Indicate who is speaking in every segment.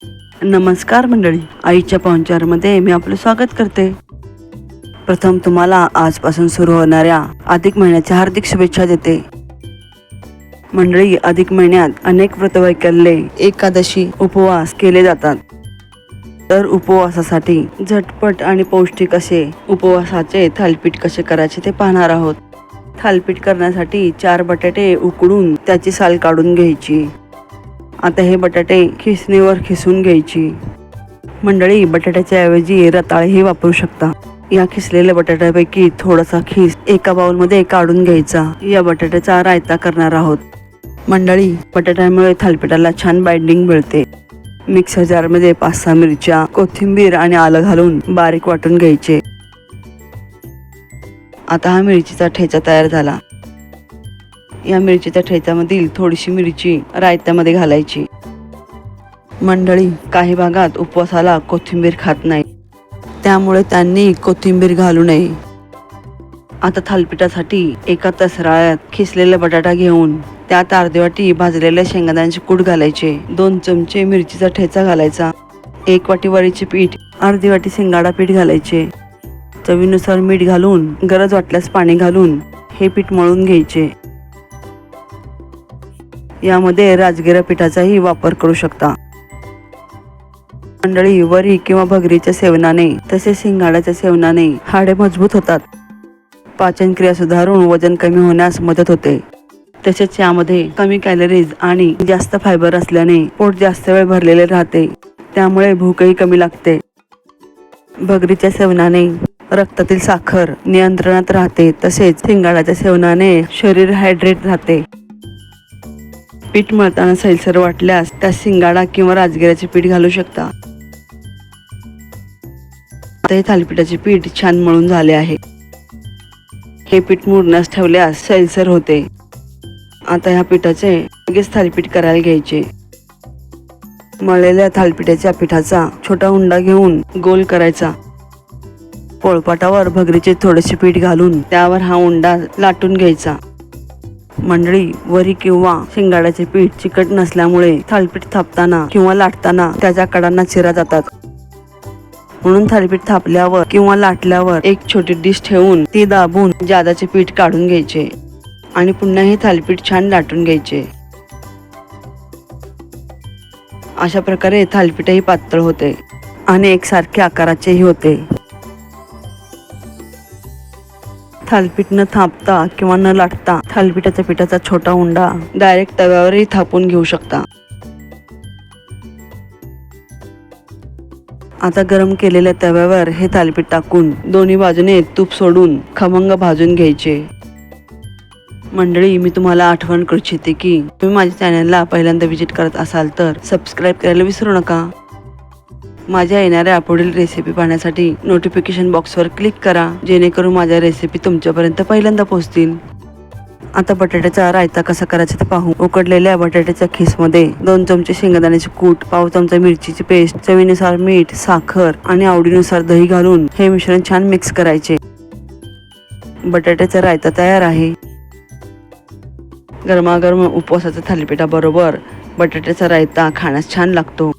Speaker 1: नमस्कार मंडळी, आईच्या पाहुणचारमध्ये मी आपलं स्वागत करते. प्रथम तुम्हाला आजपासून सुरू होणाऱ्या अधिक महिन्याच्या हार्दिक शुभेच्छा देते. मंडळी, अधिक महिन्यात अनेक व्रतवैकल्ये, एकादशी, उपवास केले जातात. तर उपवासासाठी झटपट आणि पौष्टिक असे उपवासाचे थालीपीठ कसे करायचे ते पाहणार आहोत. थालीपीठ करण्यासाठी 4 बटाटे उकडून त्याची साल काढून घ्यायची. आता हे बटाटे खिसणीवर खिसून घ्यायची. मंडळी, बटाट्याच्या ऐवजी रताळेही वापरू शकता. या खिसलेल्या बटाट्यापैकी थोडासा खिस एका बाउलमध्ये काढून घ्यायचा. या बटाट्याचा रायता करणार आहोत. मंडळी, बटाट्यामुळे थालीपीठाला छान बाइंडिंग मिळते. मिक्सर जारमध्ये 5-6 मिरच्या, कोथिंबीर आणि आलं घालून बारीक वाटून घ्यायचे. आता हा मिरचीचा ठेचा तयार झाला. या मिरचीच्या ठेच्यामधील थोडीशी मिरची रायत्यामध्ये घालायची. मंडळी, काही भागात उपवासाला कोथिंबीर खात नाही, त्यामुळे त्यांनी कोथिंबीर घालू नये. आता थालीपीठासाठी एका तसराळ्यात खिसलेला बटाटा घेऊन त्यात अर्धी वाटी भाजलेल्या शेंगदाण्याचे कूट घालायचे. 2 चमचे मिरचीचा ठेचा घालायचा. 1 वाटी वरीचे पीठ, अर्धी वाटी शिंगाडा पीठ घालायचे. चवीनुसार मीठ घालून गरज वाटल्यास पाणी घालून हे पीठ मळून घ्यायचे. यामध्ये राजगिरा पिठाचाही वापर करू शकता. मंडळी, वरी किंवा भगरीच्या सेवनाने तसेच शिंगाड्याच्या सेवनाने हाडे मजबूत होतात. पाचन क्रिया सुधारून वजन कमी होण्यास मदत होते. तसेच यामध्ये कमी कॅलरीज आणि जास्त फायबर असल्याने पोट जास्त वेळ भरलेले राहते, त्यामुळे भूकही कमी लागते. भगरीच्या सेवनाने रक्तातील साखर नियंत्रणात राहते. तसेच शिंगाड्याच्या सेवनाने शरीर हायड्रेट राहते. पीठ मळताना सैलसर वाटल्यास त्यात शिंगाडा किंवा राजगिराचे पीठ घालू शकता. आता हे थालीपीठाचे पीठ छान मळून झाले आहे. हे पीठ मुरण्यास ठेवल्यास सैलसर होते. आता ह्या पिठाचे लगेच थालीपीठ करायला घ्यायचे. मळलेल्या थालीपीठाच्या पिठाचा छोटा उंडा घेऊन गोल करायचा. पोळपाटावर भगरीचे थोडेसे पीठ घालून त्यावर हा उंडा लाटून घ्यायचा. मंडळी, वरी किंवा शिंगाड्याचे पीठ चिकट नसल्यामुळे थालीपीठ थापताना किंवा लाटताना त्याच्या कडांना चिरा जातात. म्हणून थालीपीठ थापल्यावर किंवा लाटल्यावर एक छोटी डिश ठेवून ती दाबून जादाचे पीठ काढून घ्यायचे आणि पुन्हा हे थालीपीठ छान लाटून घ्यायचे. अशा प्रकारे थालीपीठही पातळ होते आणि एकसारखे आकाराचेही होते. थालीपीठ न थापता किंवा न लाटता थालीपीठाच्या पिठाचा छोटा उंडा डायरेक्ट तव्यावरही थापून घेऊ शकता. आता गरम केलेल्या तव्यावर हे थालीपीठ टाकून दोन्ही बाजूने तूप सोडून खमंग भाजून घ्यायचे. मंडळी, मी तुम्हाला आठवण करू इच्छिते की तुम्ही माझ्या चॅनलला पहिल्यांदा व्हिजिट करत असाल तर सबस्क्राईब करायला विसरू नका. माझ्या येणाऱ्या पुढील रेसिपी पाहण्यासाठी नोटिफिकेशन बॉक्सवर क्लिक करा, जेणेकरून माझ्या रेसिपी तुमच्यापर्यंत पहिल्यांदा पोहोचतील. आता बटाट्याचा रायता कसा करायचा ते पाहू. उकडलेल्या बटाट्याच्या खिसमध्ये 2 चमचे शेंगदाण्याचे कूट, पाव चमचा मिरचीची पेस्ट, चवीनुसार मीठ, साखर आणि आवडीनुसार दही घालून हे मिश्रण छान मिक्स करायचे. बटाट्याचा रायता तयार आहे. गरमागरम उपवासाच्या थालीपीठाबरोबर बटाट्याचा रायता खाण्यास छान लागतो.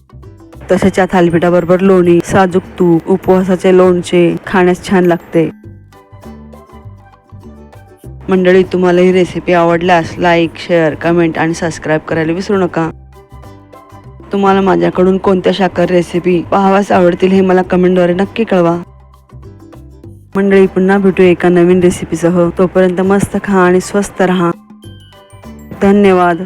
Speaker 1: तसेच या थालीपीठाबरोबर लोणी, साजूक तूप, उपवासाचे लोणचे खाण्यास छान लागते. मंडळी, तुम्हाला ही रेसिपी आवडल्यास लाईक, शेअर, कमेंट आणि सबस्क्राईब करायला विसरू नका. तुम्हाला माझ्याकडून कोणत्या शाकाहारी रेसिपी पाहाव्यास आवडतील हे मला कमेंटद्वारे नक्की कळवा. मंडळी, पुन्हा भेटू एका नवीन रेसिपीसह. तोपर्यंत मस्त खा आणि स्वस्त रहा. धन्यवाद.